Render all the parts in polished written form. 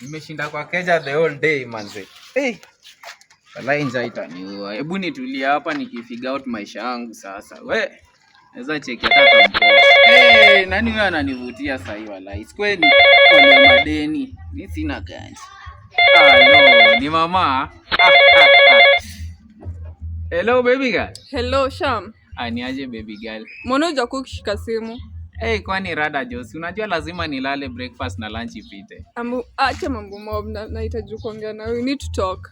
Nimeshinda kwa keja the whole day manze. Hey. Wallahi njaa itaniua. Hebu nitulia hapa nikifigure out maisha yangu sasa. Naweza cheki hata mpo. Nani huyo ananivutia sasa hivi wallahi? Sikweni kwa madeni. Mimi sina ganji. No, ni mama. Hello baby girl. Hello Sham. Ni aje baby girl? Mbona hujakuwa ukishika simu? Kwani rada Josi, unajua lazima nilale breakfast na lunch ipite. Acha mambo mob, nahitaji kuongea na wewe. We need to talk.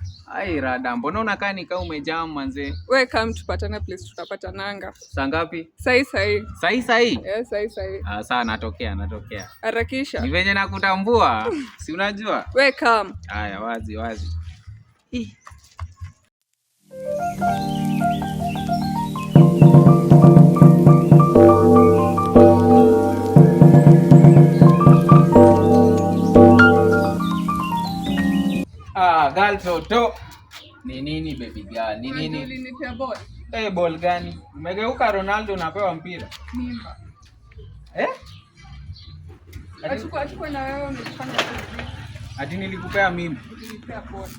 Rada, mbona unakaa nikaa umejam manze? Wewe come tupatane place tutapatananga. Saa ngapi? Sahi. Sahi? Yes, sahi. Sawa, natokea. Harakisha. Ni venye nakutambua. Si unajua? Wewe come. Haya, wazi. Girl toto. Ni nini baby girl? Ni nini? Ulinipea ball. Ball gani? Umegeuka Ronaldo unapewa mpira. Mimba. Achukua na wewe umefanya hivi. Ati nilikupea mimba. Ulinipea ball.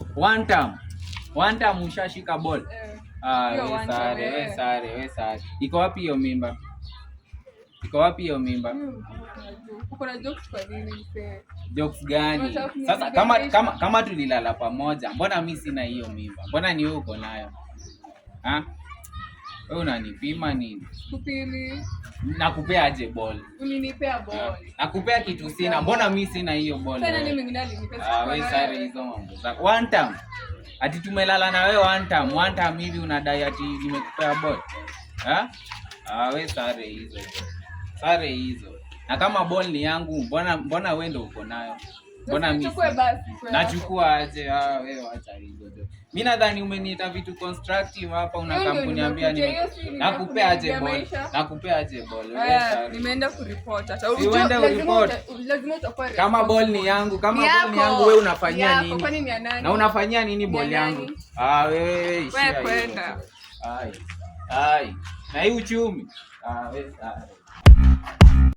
One time ushashika ball. We sare. Iko wapi hiyo mimba? Uko na jokes kwa nini mpe? Jokes gani? Sasa kama tulilala pamoja, mbona mimi sina hiyo mimba? Mbona ni wewe uko nayo? Wewe unanipima nini? Kupili. Nakupea aje ball? Ulinipea ball. Nakupea kitu sina. Mbona mimi sina hiyo ball? Sasa nini mwingine alinipea? Wewe sare hizo mambo zako. One time. Ati tumelala na wewe one time hivi unadai ati nimekupea ball. Wewe sare hizo. Na kama ball ni yangu, mbona wewe ndio uko nayo? Mbona mimi? Nachukua aje? Wewe acha hizo. Mimi nadhani umeniita vitu constructive hapa, unataka kuniambia nakupea aje ball? Wewe sare. Nimeenda kuriport hata. Uende uriport. Lazima utakuwa. Kama ball ni yangu, wewe unafanyia nini? Kwani ni ya nani? Na unafanyia nini ball yangu? Wewe kwenda. Na hii uchumi. Wewe sare.